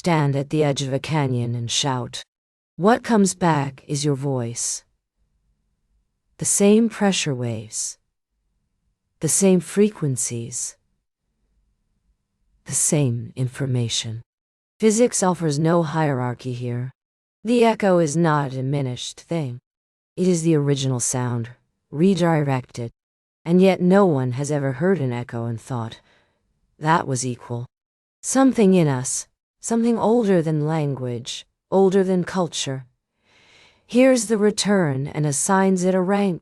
stand at the edge of a canyon and shout. What comes back is your voice. The same pressure waves. The same frequencies. The same information. Physics offers no hierarchy here. The echo is not a diminished thing. It is the original sound, redirected. And yet no one has ever heard an echo and thought, that was equal. Something in us, something older than language, older than culture, hears the return and assigns it a rank.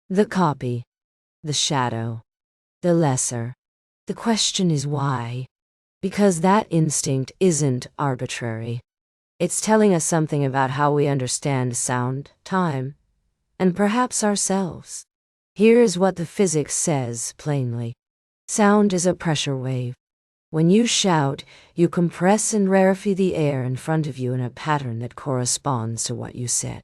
The copy, the shadow, the lesser. The question is why? Because that instinct isn't arbitrary. It's telling us something about how we understand sound, time, and perhaps ourselves. Here's what the physics says plainly. Sound is a pressure wave. When you shout, you compress and rarefy the air in front of you in a pattern that corresponds to what you said.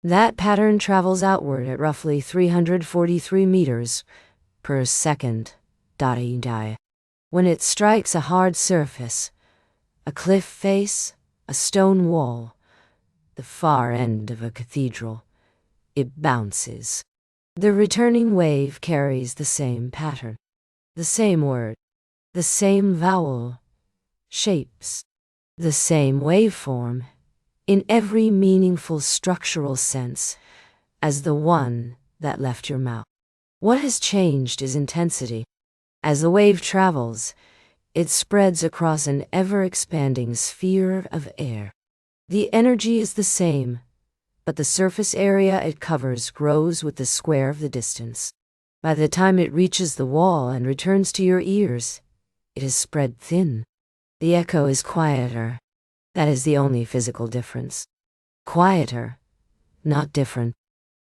That pattern travels outward at roughly 343 meters per second. When it strikes a hard surface, a cliff face, a stone wall, the far end of a cathedral, it bounces. The returning wave carries the same pattern, the same word, the same vowel, shapes, the same waveform, in every meaningful structural sense, as the one that left your mouth. What has changed is intensity. As the wave travels, it spreads across an ever-expanding sphere of air. The energy is the same, but the surface area it covers grows with the square of the distance. By the time it reaches the wall and returns to your ears, it is spread thin. The echo is quieter. That is the only physical difference. Quieter, not different.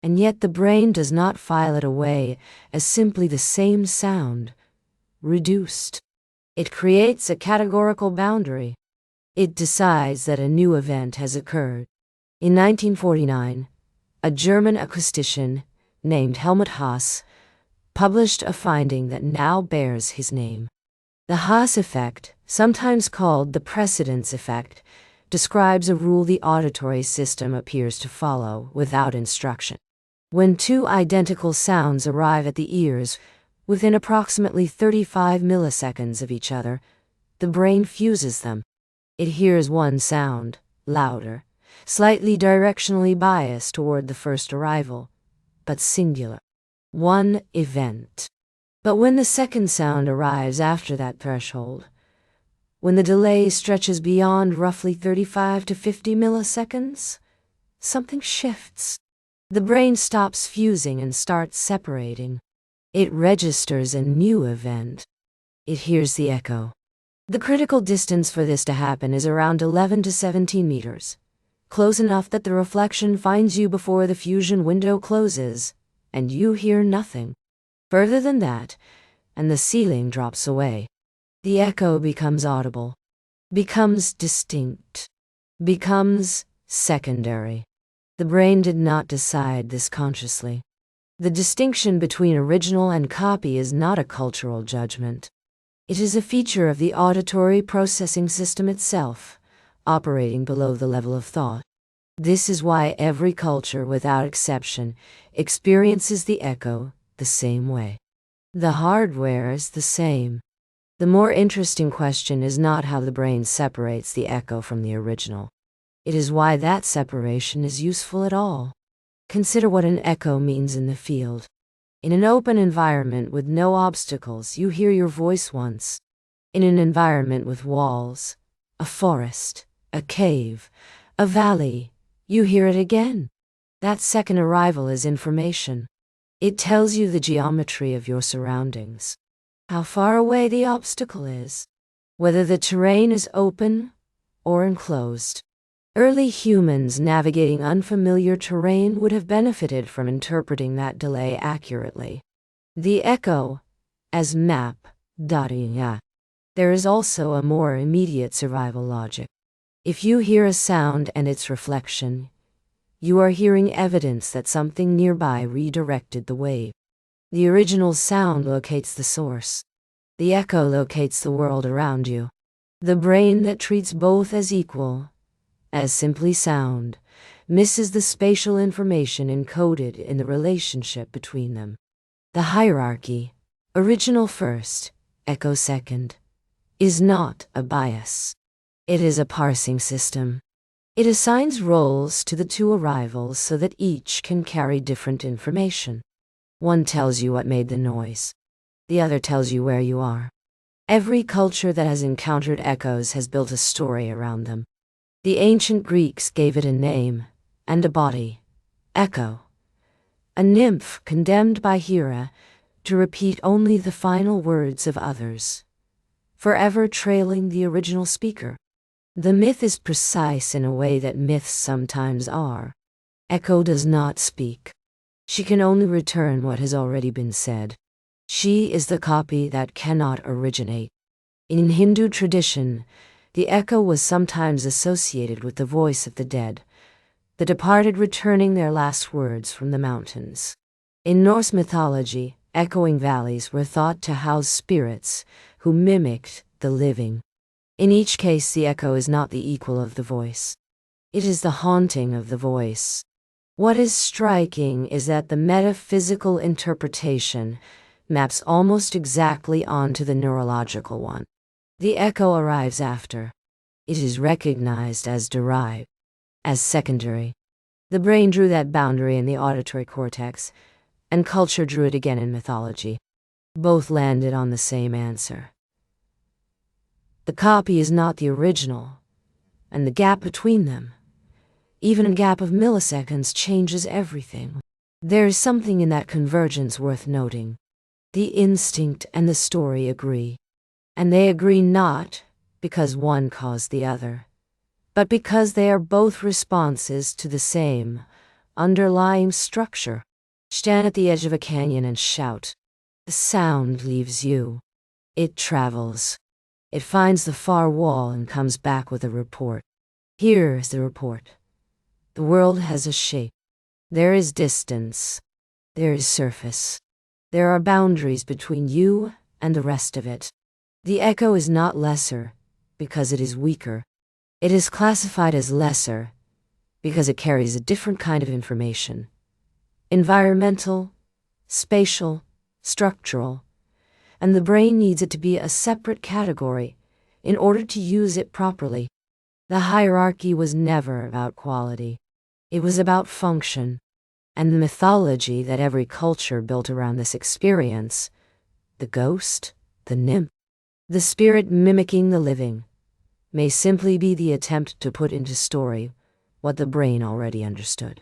And yet the brain does not file it away as simply the same sound, reduced. It creates a categorical boundary. It decides that a new event has occurred. In 1949, a German acoustician named Helmut Haas published a finding that now bears his name. The Haas effect, sometimes called the precedence effect, describes a rule the auditory system appears to follow without instruction. When two identical sounds arrive at the ears within approximately 35 milliseconds of each other, the brain fuses them. It hears one sound, louder, slightly directionally biased toward the first arrival, but singular. One event. But when the second sound arrives after that threshold, when the delay stretches beyond roughly 35 to 50 milliseconds, something shifts. The brain stops fusing and starts separating. It registers a new event. It hears the echo. The critical distance for this to happen is around 11 to 17 meters, close enough that the reflection finds you before the fusion window closes, and you hear nothing. Further than that, and the ceiling drops away. The echo becomes audible, becomes distinct, becomes secondary. The brain did not decide this consciously. The distinction between original and copy is not a cultural judgment. It is a feature of the auditory processing system itself, operating below the level of thought. This is why every culture, without exception, experiences the echo the same way. The hardware is the same. The more interesting question is not how the brain separates the echo from the original. It is why that separation is useful at all. Consider what an echo means in the field. In an open environment with no obstacles, you hear your voice once. In an environment with walls, a forest, a cave, a valley, you hear it again. That second arrival is information. It tells you the geometry of your surroundings, how far away the obstacle is, whether the terrain is open or enclosed. Early humans navigating unfamiliar terrain would have benefited from interpreting that delay accurately. The echo, as map. There is also a more immediate survival logic. If you hear a sound and its reflection, you are hearing evidence that something nearby redirected the wave. The original sound locates the source. The echo locates the world around you. The brain that treats both as equal, as simply sound, misses the spatial information encoded in the relationship between them. The hierarchy, original first, echo second, is not a bias. It is a parsing system. It assigns roles to the two arrivals so that each can carry different information. One tells you what made the noise. The other tells you where you are. Every culture that has encountered echoes has built a story around them. The ancient Greeks gave it a name and a body, Echo, a nymph condemned by Hera to repeat only the final words of others, forever trailing the original speaker. The myth is precise in a way that myths sometimes are. Echo does not speak. She can only return what has already been said. She is the copy that cannot originate. In Hindu tradition, the echo was sometimes associated with the voice of the dead, the departed returning their last words from the mountains. In Norse mythology, echoing valleys were thought to house spirits who mimicked the living. In each case, the echo is not the equal of the voice. It is the haunting of the voice. What is striking is that the metaphysical interpretation maps almost exactly onto the neurological one. The echo arrives after. It is recognized as derived, as secondary. The brain drew that boundary in the auditory cortex, and culture drew it again in mythology. Both landed on the same answer. The copy is not the original, and the gap between them, even a gap of milliseconds, changes everything. There is something in that convergence worth noting. The instinct and the story agree. And they agree not because one caused the other, but because they are both responses to the same underlying structure. Stand at the edge of a canyon and shout. The sound leaves you. It travels. It finds the far wall and comes back with a report. Here is the report. The world has a shape. There is distance. There is surface. There are boundaries between you and the rest of it. The echo is not lesser because it is weaker. It is classified as lesser because it carries a different kind of information. Environmental, spatial, structural, and the brain needs it to be a separate category in order to use it properly. The hierarchy was never about quality. It was about function, and the mythology that every culture built around this experience, the ghost, the nymph, the spirit mimicking the living, may simply be the attempt to put into story what the brain already understood.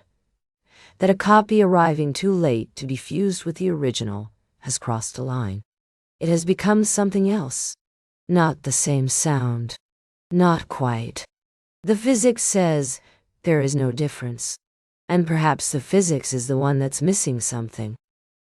That a copy arriving too late to be fused with the original has crossed a line. It has become something else. Not the same sound. Not quite. The physics says there is no difference. And perhaps the physics is the one that's missing something.